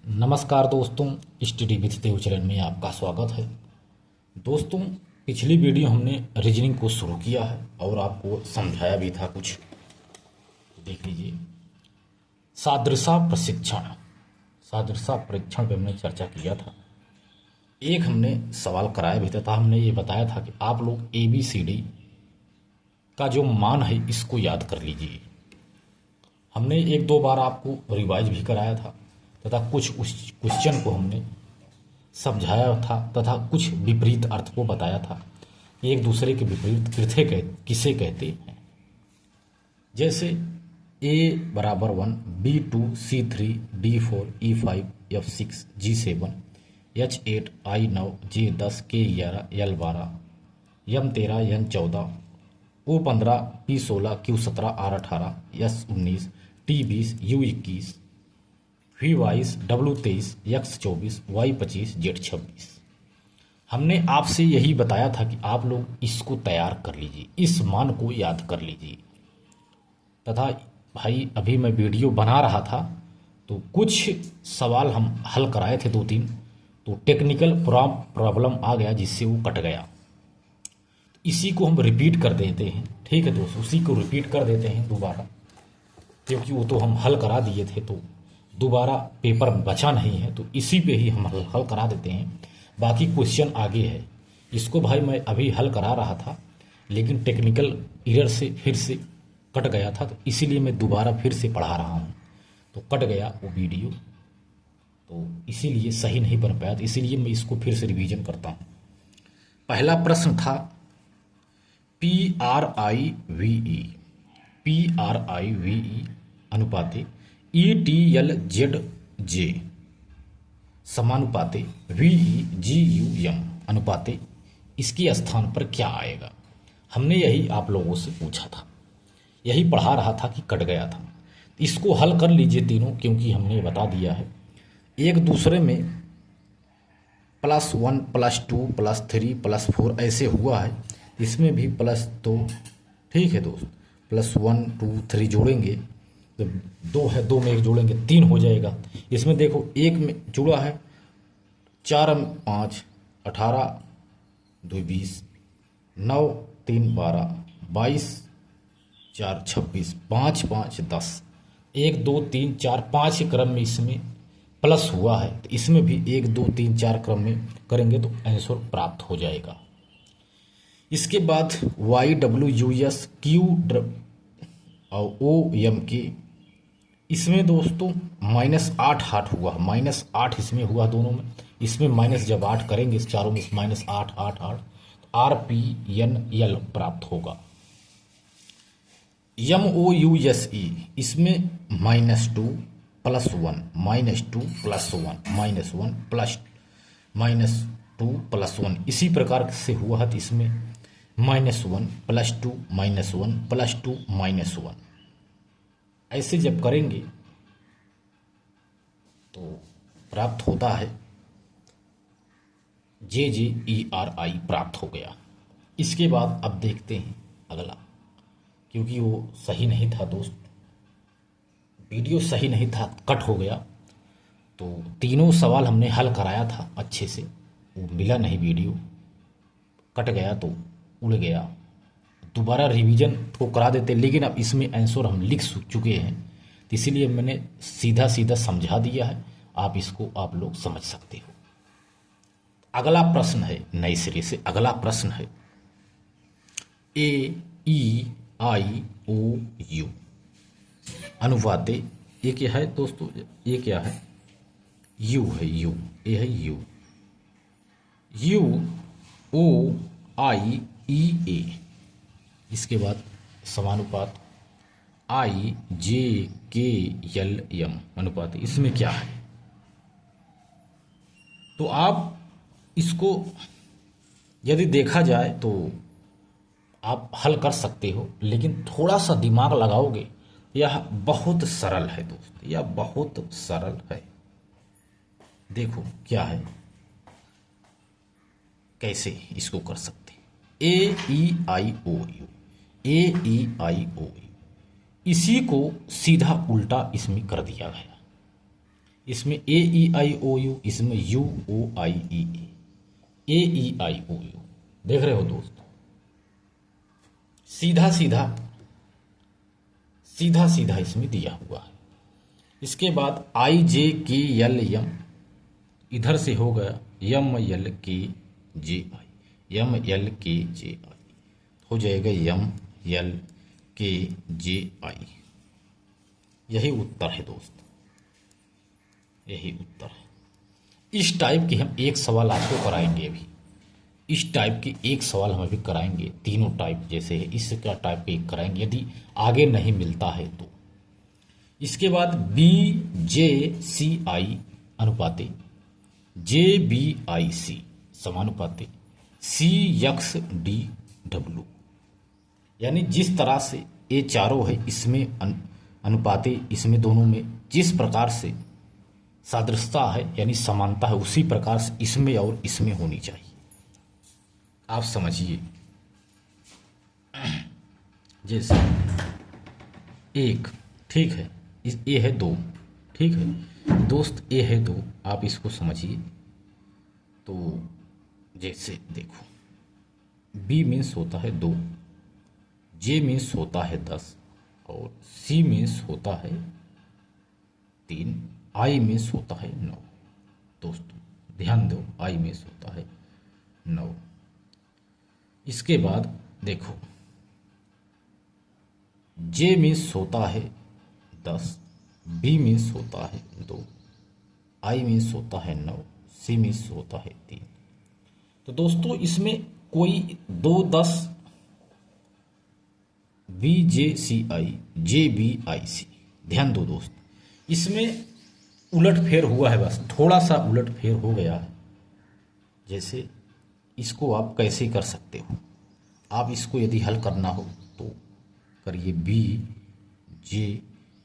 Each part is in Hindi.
नमस्कार दोस्तों, स्टडी विथ देव चैनल में आपका स्वागत है। दोस्तों, पिछली वीडियो हमने रीजनिंग को शुरू किया है और आपको समझाया भी था कुछ। देख लीजिए, सादृशा परीक्षण पे हमने चर्चा किया था। एक हमने सवाल कराया भी था, हमने ये बताया था कि आप लोग ABCD का जो मान है इसको याद कर लीजिए। हमने एक दो बार आपको रिवाइज भी कराया था तथा कुछ उस क्वेश्चन को हमने समझाया था तथा कुछ विपरीत अर्थ को बताया था। एक दूसरे के विपरीत किसे कहते हैं। जैसे A बराबर 1, B2, C3, D4, E5, F6, G7, H8, I9, J10, K11, L12, M13, N14, O15, P16, Q17, R18, S19, T20, U21, V22, W23, X24, Y25, Z26। हमने आपसे यही बताया था कि आप लोग इसको तैयार कर लीजिए, इस मान को याद कर लीजिए। तथा भाई अभी मैं वीडियो बना रहा था तो कुछ सवाल हम हल कराए थे 2-3, तो टेक्निकल प्रॉब्लम आ गया जिससे वो कट गया। इसी को हम रिपीट कर देते हैं, ठीक है दोस्तों, उसी को रिपीट कर देते हैं दोबारा, क्योंकि वो तो हम हल करा दिए थे तो दोबारा पेपर बचा नहीं है, तो इसी पे ही हम हल करा देते हैं। बाकी क्वेश्चन आगे है, इसको भाई मैं अभी हल करा रहा था लेकिन टेक्निकल एरर से फिर से कट गया था, तो इसीलिए मैं दोबारा फिर से पढ़ा रहा हूँ, तो कट गया वो वीडियो, तो इसीलिए सही नहीं बन पाया, तो इसीलिए मैं इसको फिर से रिवीजन करता हूँ। पहला प्रश्न था PRIVE अनुपाते ETLZJ समानुपाते VEGUM अनुपाते इसके स्थान पर क्या आएगा। हमने यही आप लोगों से पूछा था, यही पढ़ा रहा था कि कट गया था। इसको हल कर लीजिए तीनों, क्योंकि हमने बता दिया है एक दूसरे में +1 +2 +3 +4 ऐसे हुआ है, इसमें भी +2, ठीक है दोस्त, +1 2 3 जोड़ेंगे तो 2 है, 2 में 1 जोड़ेंगे 3 हो जाएगा। इसमें देखो एक में जुड़ा है 4 5 18 2 20 9 3 12 22 4 26 5 5 10 1 2 3 4 5 क्रम में इसमें प्लस हुआ है, तो इसमें भी 1 2 3 4 क्रम में करेंगे तो आंसर प्राप्त हो जाएगा। इसके बाद YWUS Q और OMK, इसमें दोस्तों -8 हुआ, -8 इसमें हुआ दोनों में, इसमें माइनस जब 8 करेंगे इस चारों में -8 8 8 RPNL प्राप्त होगा। MOUSE इसमें -2 +1 -2 +1 -1 +2 +1 इसी प्रकार से हुआ है, तो इसमें -1 +2 -1 +2 -1 ऐसे जब करेंगे तो प्राप्त होता है JJERI प्राप्त हो गया। इसके बाद अब देखते हैं अगला, क्योंकि वो सही नहीं था दोस्त, वीडियो सही नहीं था, कट हो गया, तो तीनों सवाल हमने हल कराया था अच्छे से, वो मिला नहीं, वीडियो कट गया तो उड़ गया। दोबारा रिवीजन को करा देते, लेकिन अब इसमें आंसर हम लिख चुके हैं, तो इसीलिए मैंने सीधा सीधा समझा दिया है, आप इसको आप लोग समझ सकते हो। अगला प्रश्न है नए सिरे से, अगला प्रश्न है AEIOU अनुपाते, ये क्या है दोस्तों, ये क्या है, U है, U, ये है UOIEA, इसके बाद समानुपात IJKLM अनुपात, इसमें क्या है। तो आप इसको यदि देखा जाए तो आप हल कर सकते हो, लेकिन थोड़ा सा दिमाग लगाओगे, यह बहुत सरल है दोस्त, यह बहुत सरल है। देखो क्या है, कैसे इसको कर सकते हैं। AEIOU इसी को सीधा उल्टा इसमें कर दिया गया। इसमें A E I O U, इसमें U O I E, A E I O U. देख रहे हो दोस्त, सीधा सीधा सीधा सीधा इसमें दिया हुआ है। इसके बाद आई जे के एल एम, इधर से हो गया यम एल के जे आई, यम एल के जे आई हो जाएगा यम एल के जे आई। यही उत्तर है दोस्त, यही उत्तर है। इस टाइप के हम एक सवाल आपको कराएंगे अभी, इस टाइप के एक सवाल हम अभी कराएंगे, तीनों टाइप जैसे है इसका टाइप एक कराएंगे यदि आगे नहीं मिलता है तो। इसके बाद बी जे सी आई अनुपाते जे बी आई सी समानुपाते सी यक्स डी डब्लू, यानी जिस तरह से ये चारों है इसमें अनुपाते, इसमें दोनों में जिस प्रकार से सादृश्यता है यानी समानता है उसी प्रकार से इसमें और इसमें होनी चाहिए। आप समझिए, जैसे एक, ठीक है, इस ए है दो, ठीक है दोस्त, ए है दो, आप इसको समझिए। तो जैसे देखो, बी मीन्स होता है दो, जे मीन्स होता है 10 और सी मीन्स होता है 3, आई मीन्स होता है 9। दोस्तों ध्यान दो, आई मीन्स होता है 9। इसके बाद देखो, जे मीन्स होता है 10, बी मीन्स होता है 2, आई मीन्स होता है 9, सी मीन्स होता है 3। तो दोस्तों इसमें कोई 2 10 B J C I, J B I सी, ध्यान दो दोस्त, इसमें उलट फेर हुआ है, बस थोड़ा सा उलट फेर हो गया है। जैसे इसको आप कैसे कर सकते हो, आप इसको यदि हल करना हो तो करिए बी जे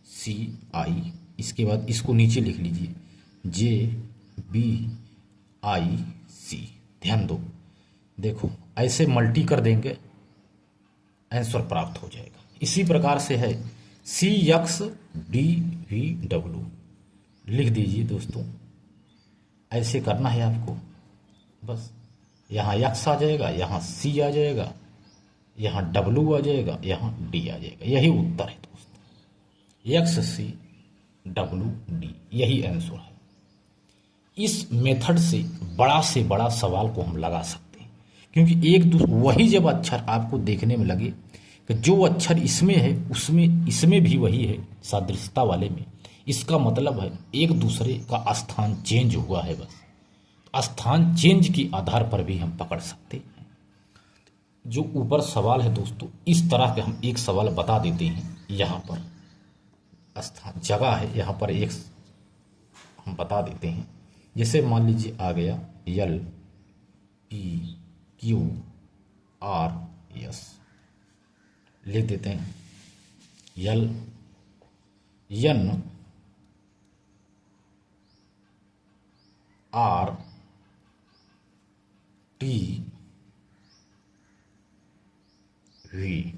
सी आई, इसके बाद इसको नीचे लिख लीजिए जे बी आई सी। ध्यान दो, देखो ऐसे मल्टी कर देंगे आंसर प्राप्त हो जाएगा। इसी प्रकार से है सी यक्स डी वी डब्लू, लिख दीजिए दोस्तों, ऐसे करना है आपको, बस यहाँ यक्स आ जाएगा, यहाँ सी आ जाएगा, यहाँ डब्लू आ जाएगा, यहाँ डी आ जाएगा। यही उत्तर है दोस्तों, यक्स सी डब्लू डी, यही आंसर है। इस मेथड से बड़ा सवाल को हम लगा सकते हैं, क्योंकि एक दूसरे वही जब अक्षर आपको देखने में लगे कि जो अक्षर इसमें है उसमें इसमें भी वही है सादृश्यता वाले में, इसका मतलब है एक दूसरे का स्थान चेंज हुआ है। बस स्थान चेंज के आधार पर भी हम पकड़ सकते हैं। जो ऊपर सवाल है दोस्तों, इस तरह के हम एक सवाल बता देते हैं। यहाँ पर स्थान जगह है, यहाँ पर एक हम बता देते हैं। जैसे मान लीजिए आ गया L P Q R S, लिख देते हैं L N R T V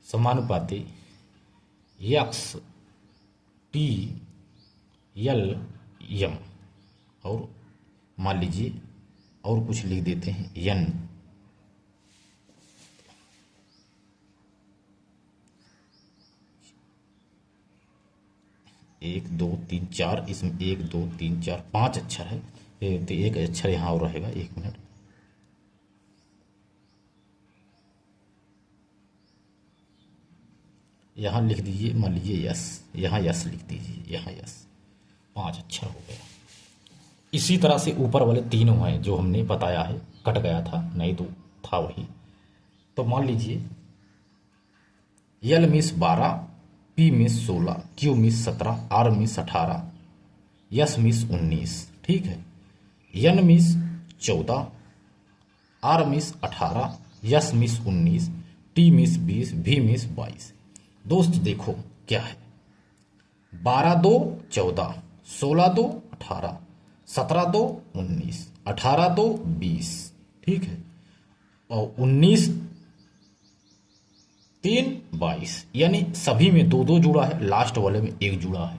समानुपाती यक्स टी एल एम, और मान लीजिए और कुछ लिख देते हैं एन एक दो तीन चार, इसमें 1 2 3 4 5 अक्षर है, तो एक अक्षर यहाँ और रहेगा। 1 मिनट, यहाँ लिख दीजिए, मान लीजिए यस, यहाँ यस लिख दीजिए, यहाँ यस, 5 अक्षर हो गया। इसी तरह से ऊपर वाले तीनों हैं जो हमने बताया है, कट गया था, नहीं तो था वही। तो मान लीजिए L means 12, P means 16, Q means 17, R means 18, S means 19, ठीक है। N means 14, R means 18, S means 19, T means 20, V means 22। दोस्त देखो क्या है, 12 2 14, 16 2 18, 17 2 19, 18 2 20, ठीक है, और 19 3 22, यानी सभी में 2 2 जुड़ा है, लास्ट वाले में 1 जुड़ा है।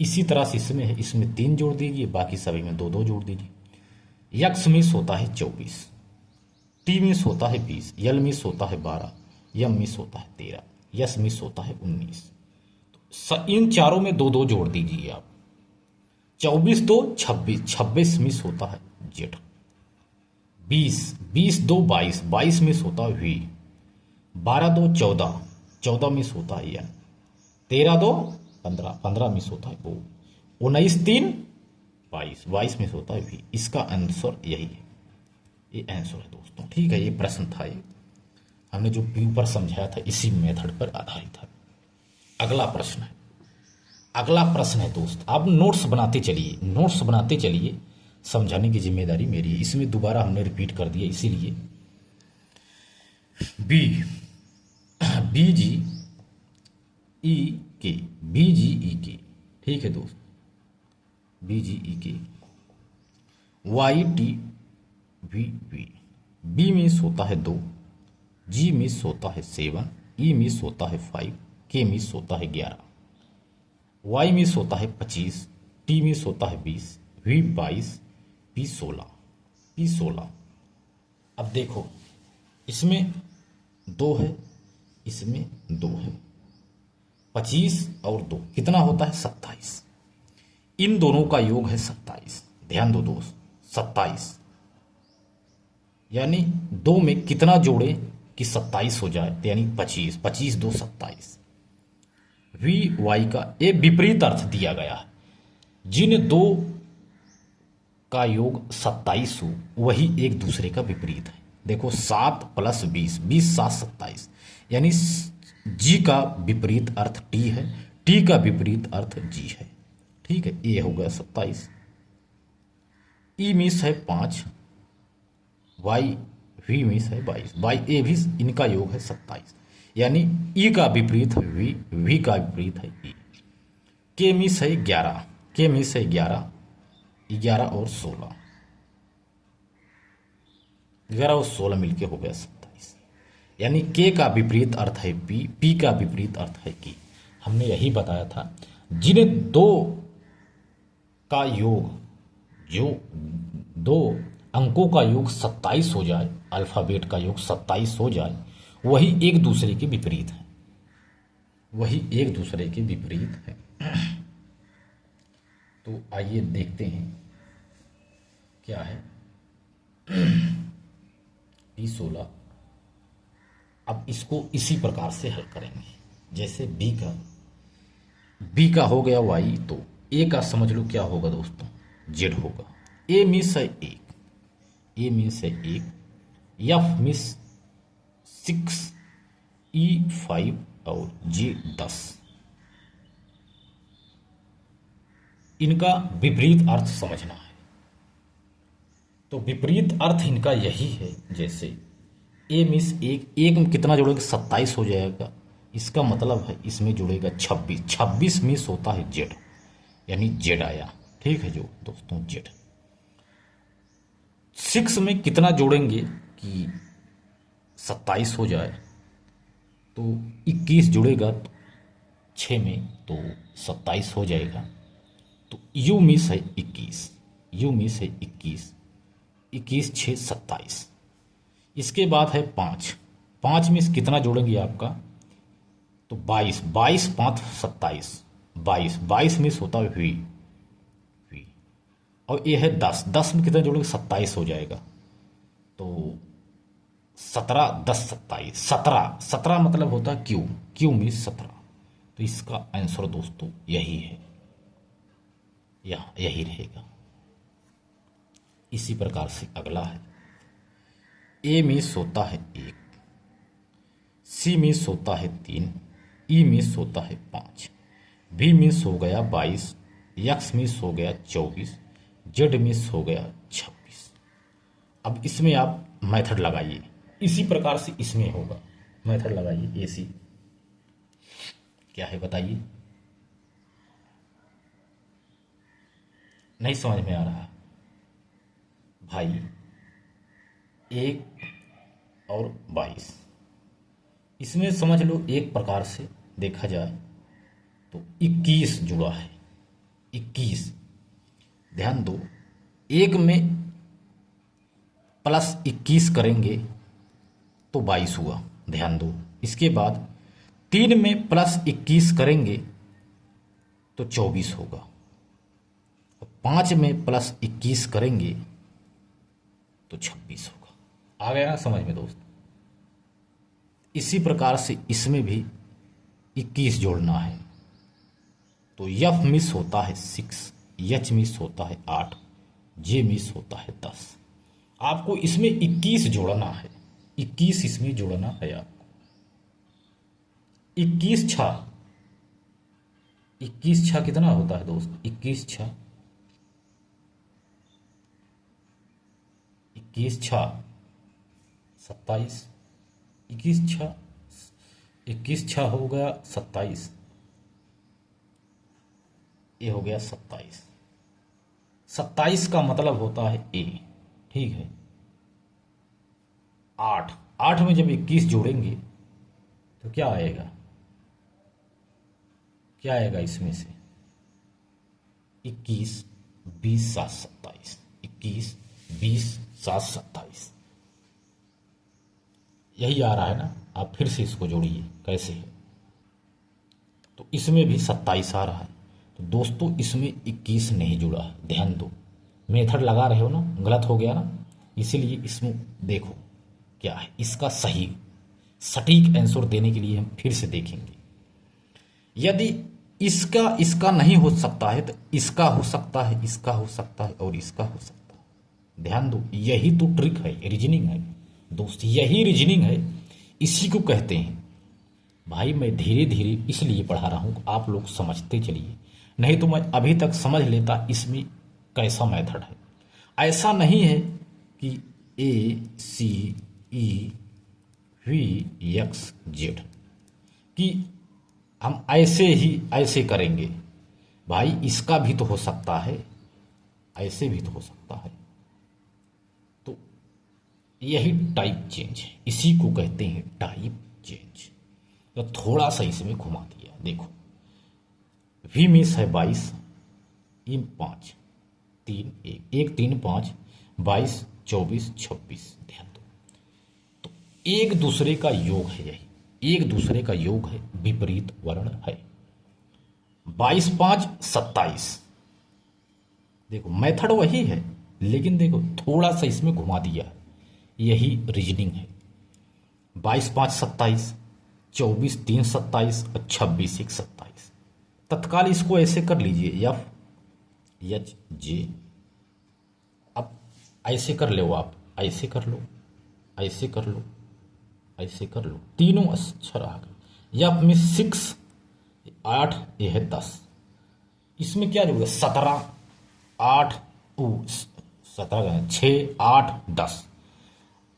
इसी तरह से इसमें है, इसमें 3 जोड़ दीजिए, बाकी सभी में 2 2 जोड़ दीजिए। यक्स मिस होता है 24, टी मिस होता है 20, यल मिस होता है 12, यम मिस होता है 13, यस मिस होता है 19। इन चारों में 2 2 जोड़ दीजिए आप। 24 2 26, 26 मिस होता है जेड। 20 20 2 22, 22 मिस होता है वी। 12 2 14, 14 मिस होता है एन। 13 2 15, 15 मिस होता है ओ। 19 3 22, 22 मिस होता है वी। इसका आंसर यही है, ये आंसर है दोस्तों। ठीक है, ये प्रश्न था, ये हमने जो ऊपर समझाया था इसी मेथड पर आधारित था। अगला प्रश्न है, अगला प्रश्न है दोस्त, आप नोट्स बनाते चलिए, नोट्स बनाते चलिए, समझाने की जिम्मेदारी मेरी है। इसमें दोबारा हमने रिपीट कर दिया इसीलिए। बी बी जी ई के, बी जी ई के, ठीक है दोस्त, B G E K. Y T V V, B miss होता है 2, जी मिस होता है 7, ई मिस होता है 5, के मिस होता है 11, वाई मिस होता है 25, टी मिस होता है 20, वी 22, पी 16, पी 16। अब देखो, इसमें 2 है, इसमें 2 है, 25 और 2 कितना होता है 27। इन दोनों का योग है 27। ध्यान दो दोस्त, 27, यानी 2 में कितना जोड़े कि 27 हो जाए, यानी 25, 25 2 27। वी वाई का एक विपरीत अर्थ दिया गया है। जिन 2 का योग 27 हो वही एक दूसरे का विपरीत है। देखो 7 + 20, 20 7 27, यानी जी का विपरीत अर्थ टी है, टी का विपरीत अर्थ जी है। ठीक है, ये हो गया 27। ई मिस है 5, वाई वी मिस है 22, वाई ए भी इनका योग है 27, यानी ई का विपरीत है वी, वी का विपरीत है ई। के मिस है 11, के मिस है 11, 11 और 16, 11 और 16 मिलके हो गया 27, यानी के का विपरीत अर्थ है पी, पी का विपरीत अर्थ है की। हमने यही बताया था, जिन 2 का योग, जो 2 अंकों का योग 27 हो जाए, अल्फ़ाबेट का योग 27 हो जाए, वही एक दूसरे के विपरीत है, वही एक दूसरे के विपरीत है। तो आइए देखते हैं क्या है P16। अब इसको इसी प्रकार से हल करेंगे, जैसे बी का हो गया वाई, तो ए का समझ लो क्या होगा दोस्तों, जेड होगा। ए मिस है 1, ए मिस है 1, एफ मिस 6, ई 5 और जे 10। इनका विपरीत अर्थ समझना है। तो विपरीत अर्थ इनका यही है, जैसे ए मिस 1, 1 में कितना जोड़ेगा 27 हो जाएगा, इसका मतलब है इसमें जुड़ेगा 26, 26 मिस होता है जेड, यानी जेड आया। ठीक है जो दोस्तों, जेड। 6 में कितना जोड़ेंगे कि 27 हो जाए, तो 21 जुड़ेगा 6 में, तो 27 हो जाएगा। तो यू मिस है 21, यू मिस है 21, 21 6 27। इसके बाद है 5, 5 में कितना जोड़ेंगे आपका, तो 22, 22 5 27, 22, 22 मिस होता है वी, और ये है 10, 10 में कितना जोड़ेंगे 27 हो जाएगा, तो 17 10 27, 17, 17 मतलब होता है क्यू, क्यू मीन्स 17। तो इसका आंसर दोस्तों यही है, यही रहेगा। इसी प्रकार से अगला है, ए मिस होता है 1, सी मिस होता है 3, ई मिस होता है 5, बी मिस हो गया 22, एक्स मिस हो गया 24, जेड मिस हो गया 26। अब इसमें आप मेथड लगाइए, इसी प्रकार से इसमें होगा, मेथड लगाइए। एसी क्या है बताइए, नहीं समझ में आ रहा भाई। 1 और 22, इसमें समझ लो एक प्रकार से देखा जाए तो 21 जुड़ा है, 21। ध्यान दो, एक में प्लस 21 करेंगे तो 22 हुआ। ध्यान दो, इसके बाद 3 में प्लस 21 करेंगे तो 24 होगा। 5 में प्लस 21 करेंगे तो 26 होगा। आ गया ना समझ में दोस्त? इसी प्रकार से इसमें भी 21 जोड़ना है तो F मिस होता है 6, H मिस होता है 8, J मिस होता है 10। आपको इसमें 21 जोड़ना है, 21 इसमें जोड़ना है आपको। 21 छा, 21 छा कितना होता है दोस्त? 21 छा 27, 21 छा हो गया 27, ये हो गया 27। 27 का मतलब होता है ए, ठीक है। 8 में जब 21 जोड़ेंगे तो क्या आएगा? क्या आएगा इसमें से? 21, 20, 7, 27, 21, 20, 7, 27, यही आ रहा है ना। आप फिर से इसको जोड़िए कैसे है, तो इसमें भी 27 आ रहा है। तो दोस्तों इसमें 21 नहीं जुड़ा है, ध्यान दो। मेथड लगा रहे हो ना, गलत हो गया ना, इसीलिए इसमें देखो क्या है इसका सही सटीक आंसर देने के लिए हम फिर से देखेंगे। यदि इसका नहीं हो सकता है तो इसका हो सकता है, इसका हो सकता है और इसका हो सकता है। ध्यान दो, यही तो ट्रिक है, रीजनिंग है दोस्त, यही रीजनिंग है। इसी को कहते हैं भाई। मैं धीरे धीरे इसलिए पढ़ा रहा हूँ, आप लोग समझते चलिए, नहीं तो मैं अभी तक समझ लेता इसमें कैसा मेथड है। ऐसा नहीं है कि ACEVXZ कि हम ऐसे ही ऐसे करेंगे। भाई इसका भी तो हो सकता है, ऐसे भी तो हो सकता है। तो यही टाइप चेंज है, इसी को कहते हैं टाइप चेंज। तो थोड़ा सा इसमें घुमा दिया, देखो V मिस है 22, E 5, 3 1 3 5 22 24 26। ध्यान दो, तो एक दूसरे का योग है, यही एक दूसरे का योग है, विपरीत वर्ण है। 22 5 27। देखो मेथड वही है, लेकिन देखो थोड़ा सा इसमें घुमा दिया, यही रीजनिंग है। 22 5 27, 24 3 27 और 26 1 27। तत्काल इसको ऐसे कर लीजिए, FHJ। अब ऐसे कर लो, आप ऐसे कर लो, ऐसे कर लो, ऐसे कर लो, तीनों अक्षर आ गए। F में 6 8, ये है 10। इसमें क्या जोड़ेगा? 17 8 17 6 8 10।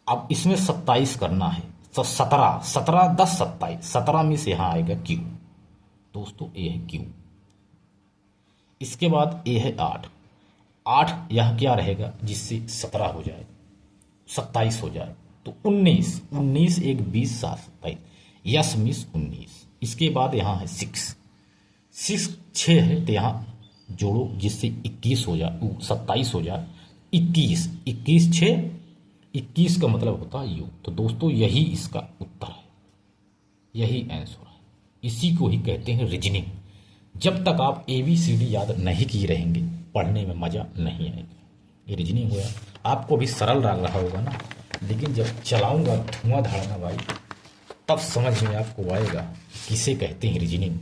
अब इसमें 27 करना है तो 17 17 10 27। 17 में से यहां आएगा Q दोस्तों, ये है Q। इसके बाद ये है 8 8, यह क्या रहेगा जिससे 17 हो जाए, 27 हो जाए तो 19 19 1 20 7 27। Yes miss 19। इसके बाद यहाँ है 6 6 है तो यहाँ जोड़ो जिससे 21 हो जाए, 27 हो जाए। 21 21 6 21 का मतलब होता है U। तो दोस्तों यही इसका उत्तर है, यही आंसर है। इसी को ही कहते हैं रीजनिंग। जब तक आप ABCD याद नहीं किए रहेंगे पढ़ने में मज़ा नहीं आएगा। ये रीजनिंग हुआ, आपको भी सरल लग रहा होगा ना, लेकिन जब चलाऊंगा धुआंधार ना भाई, तब समझ में आपको आएगा किसे कहते हैं रीजनिंग।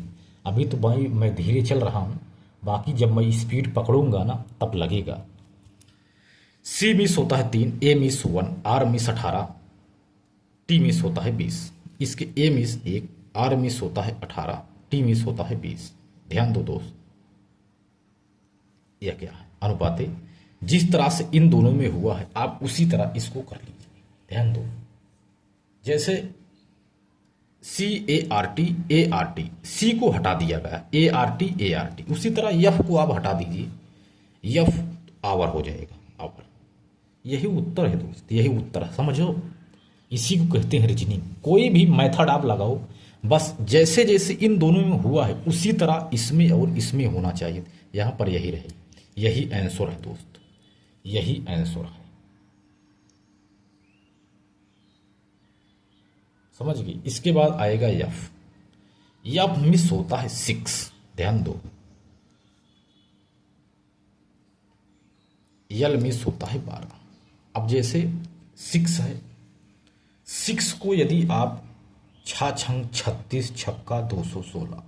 अभी तो भाई मैं धीरे चल रहा हूँ, बाकी जब मैं स्पीड पकड़ूंगा ना तब लगेगा। C मिस होता है 3, A miss 1, R miss 18, T miss होता है 20। इसके A मिस 1, R मिस होता है 18, T मिस होता है 20। ध्यान दो दोस्त, यह क्या है? अनुपाते। जिस तरह से इन दोनों में हुआ है आप उसी तरह इसको कर लीजिए। ध्यान दो, जैसे CART C को हटा दिया गया, ART उसी तरह F को आप हटा दीजिए, F आवर हो जाएगा, आवर। यही उत्तर है दोस्त, यही उत्तर है, समझो। इसी को कहते हैं रीजनिंग। कोई भी मेथड आप लगाओ, बस जैसे जैसे इन दोनों में हुआ है उसी तरह इसमें और इसमें होना चाहिए। यहाँ पर यही रहे, यही आंसर है दोस्त, यही आंसर है। समझ गए। इसके बाद आएगा यफ। यफ मिस होता है 6, ध्यान दो। यल मिस होता है 12। अब जैसे 6 है, 6 को यदि आप 6 छंग 36 छक्का 216,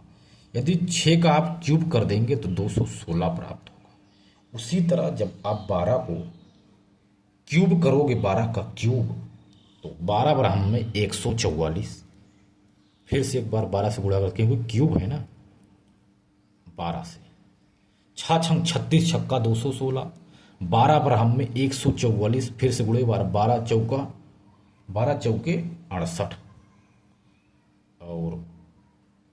यदि 6 का आप क्यूब कर देंगे तो 216 प्राप्त होगा। उसी तरह जब आप 12 को क्यूब करोगे, 12 का क्यूब, तो 12 ब्रह्म में 144। फिर से एक बार 12 से गुणा करके, क्योंकि क्यूब है ना, 12 से 6 छंग 36 छक्का 216, 12 ब्रह्म में 144, फिर से गुणे 12, 12 चौके 68, और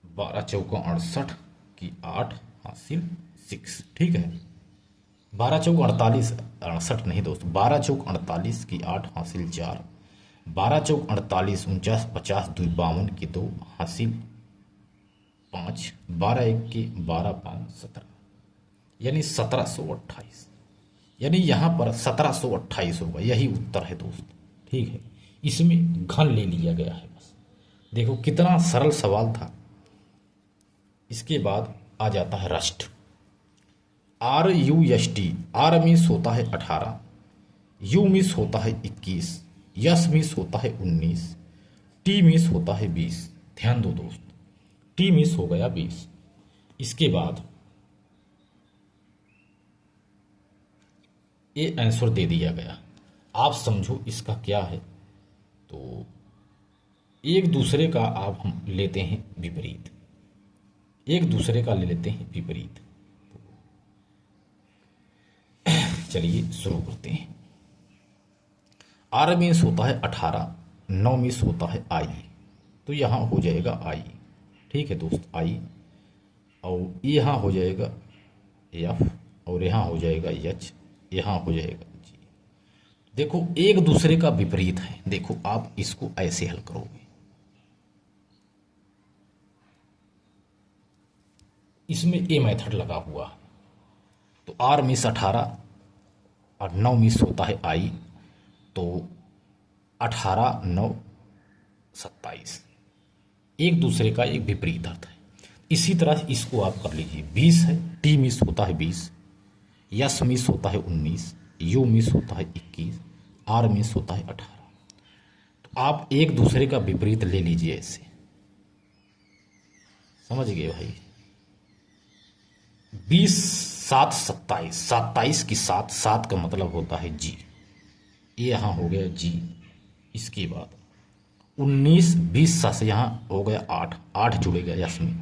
12 चौका 68 की 8 हासिल 6, ठीक है। 12 चौक 48, 68 नहीं दोस्त, 12 चौक 48 की 8 हासिल 4, 12 चौक 48, 49 50 2 52 की 2 हासिल 5, 12 1 की 12 5 17, यानी 1728, यानी यहाँ पर 1728 होगा। यही उत्तर है दोस्त, ठीक है। इसमें घन ले लिया गया है बस। देखो कितना सरल सवाल था। इसके बाद आ जाता है रस्ट। RUST। आर मिस होता है 18, यू मिस होता है 21, यस मिस होता है 19, टी मिस होता है 20। ध्यान दो दोस्त, टी मिस हो गया 20। इसके बाद ये आंसर दे दिया गया। आप समझो इसका क्या है। तो एक दूसरे का आप हम लेते हैं विपरीत, एक दूसरे का ले लेते हैं विपरीत। चलिए शुरू करते हैं। आर मीन्स होता है 18, 9 मीन्स होता है आई, तो यहाँ हो जाएगा आई, ठीक है दोस्त, आई। और यहाँ हो जाएगा एफ, और यहाँ हो जाएगा एच, यहाँ हो जाएगा जी। देखो एक दूसरे का विपरीत है। देखो आप इसको ऐसे हल करोगे, इसमें ए मेथड लगा हुआ है। तो आर मिस 18 और 9 मिस होता है आई, तो 18 9 27, एक दूसरे का एक विपरीत अर्थ है। इसी तरह इसको आप कर लीजिए। 20 है, टी मिस होता है 20, यस मिस होता है 19, यू मिस होता है 21, आर मिस होता है 18। तो आप एक दूसरे का विपरीत ले लीजिए ऐसे, समझ गए भाई। 20 7 27, 27 की 7, 7 का मतलब होता है जी, ये यहाँ हो गया जी। इसके बाद 19 20 से यहाँ हो गया 8, 8 जुड़ेगा यस में,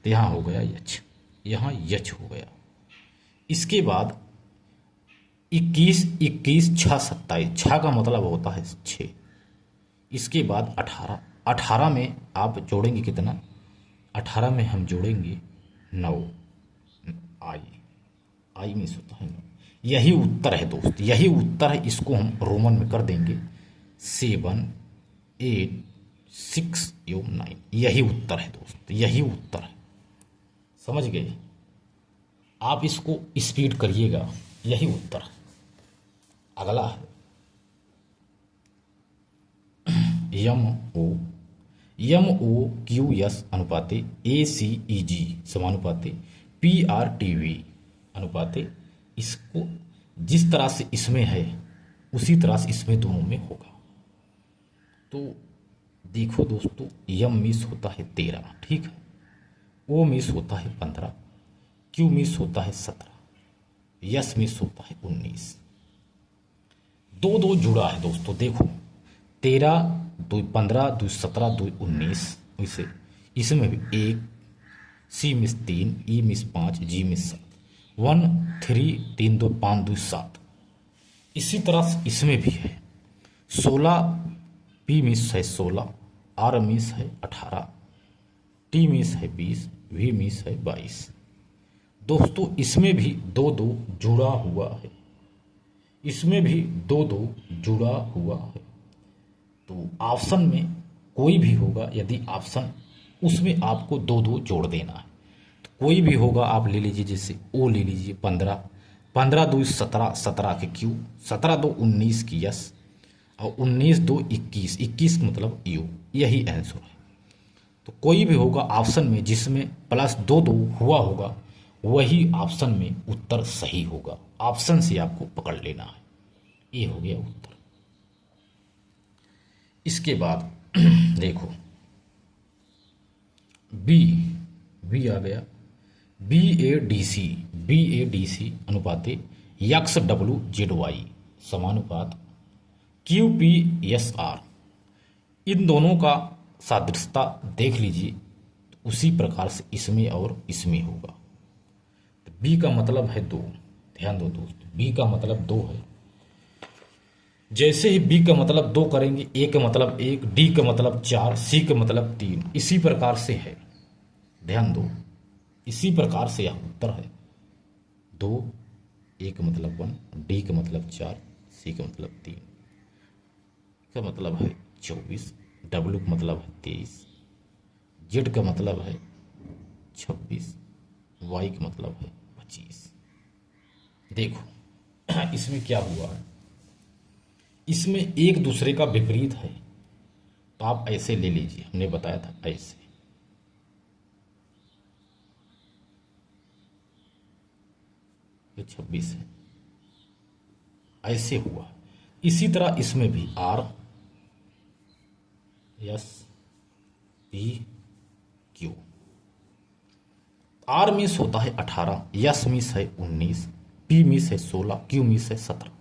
तो यहाँ हो गया यच, यहाँ यच हो गया। इसके बाद 21 21 6 27, 6 का मतलब होता है 6। इसके बाद 18, 18 में आप जोड़ेंगे कितना, 18 में हम जोड़ेंगे 9, आई मिस होता है 9। यही उत्तर है दोस्त, यही उत्तर है। इसको हम रोमन में कर देंगे 7 8 6 9, यही उत्तर है दोस्त, यही उत्तर है। समझ गए। आप इसको स्पीड करिएगा, यही उत्तर है। अगला है MOQS अनुपाते ACEG समानुपाते PRTV अनुपाते। इसको जिस तरह से इसमें है उसी तरह से इसमें दोनों में होगा। तो देखो दोस्तों, यम मिस होता है 13, ठीक है, ओ मिस होता है 15, क्यू मिस होता है 17, यस मिस होता है 19। 2 2 जुड़ा है दोस्तों। देखो 13 2 15 2 17 2 19, इसे इसमें भी 1, सी मिस 3, ई मिस 5, जी मिस 7, 1 3 3 2 5 2 7। इसी तरह इसमें भी है 16, पी मिस है 16, आर मिस है 18, टी मिस है 20, वी मिस है 22। दोस्तों इसमें भी 2 2 जुड़ा हुआ है, इसमें भी 2 2 जुड़ा हुआ है। तो ऑप्शन में कोई भी होगा, यदि ऑप्शन उसमें आपको 2 2 जोड़ देना है। तो कोई भी होगा आप ले लीजिए, जैसे ओ ले लीजिए 15, 15 2 17, 17 के क्यू, 17 2 19 की यस, और 19 2 21, 21 मतलब यू, यही आंसर है। तो कोई भी होगा ऑप्शन में जिसमें प्लस 2 2 हुआ होगा, वही ऑप्शन में उत्तर सही होगा। ऑप्शन से आपको पकड़ लेना है। ये हो गया उत्तर। इसके बाद देखो बी, बी आ गया, बी ए डी सी अनुपाते यक्स डब्ल्यू जेड वाई समानुपात क्यू पी एस आर। इन दोनों का सादृश्यता देख लीजिए, उसी प्रकार से इसमें और इसमें होगा। तो बी का मतलब है 2, ध्यान दो दोस्तों, बी का मतलब 2 है। जैसे ही बी का मतलब 2 करेंगे, ए का मतलब 1, डी का मतलब 4, सी का मतलब 3, इसी प्रकार से है, ध्यान दो, इसी प्रकार से यह उत्तर है। 2, ए का मतलब 1, डी का मतलब 4, सी का मतलब 3, का मतलब है 24, डब्ल्यू का मतलब है 23, जेड का मतलब है 26, वाई का मतलब है 25। देखो इसमें क्या हुआ है, इसमें एक दूसरे का विपरीत है, तो आप ऐसे ले लीजिए, हमने बताया था ऐसे, ये 26 है, ऐसे हुआ। इसी तरह इसमें भी R S P Q, R miss होता है 18, यस मिस है 19, पी मिस है 16, क्यू मिस है 17।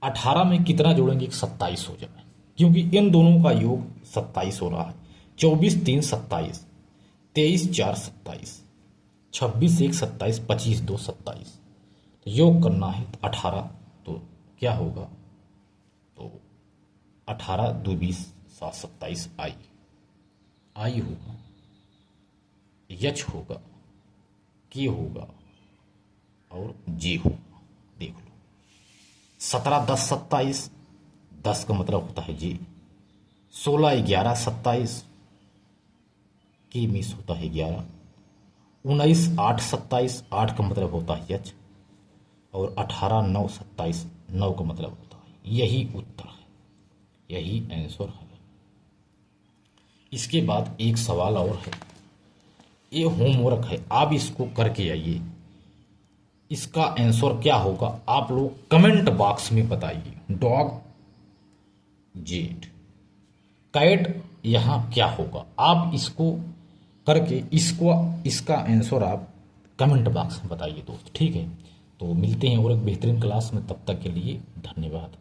18 में कितना जोड़ेंगे, 27 हो जाए, क्योंकि इन दोनों का योग 27 हो रहा है। 24 3 27, 23 4 27, 26 1 27, 25 2 27। तो योग करना है तो 18, तो क्या होगा, तो 18 2 20 7 27 आई, आई होगा, यच होगा, के होगा और जे होगा। देख लो 17 10 27, 10 का मतलब होता है जे, 16 11 27, के मिस होता है 11, 19 8 27, 8 का मतलब होता है यच, और 18 9 27, 9 का मतलब होता है। यही उत्तर है, यही आंसर है। इसके बाद एक सवाल और है, ये होमवर्क है, आप इसको करके आइए। इसका आंसर क्या होगा आप लोग कमेंट बॉक्स में बताइए। डॉग जेड, कैट यहाँ क्या होगा, आप इसको करके इसका आंसर आप कमेंट बॉक्स में बताइए दोस्त, ठीक है। तो मिलते हैं और एक बेहतरीन क्लास में, तब तक के लिए धन्यवाद।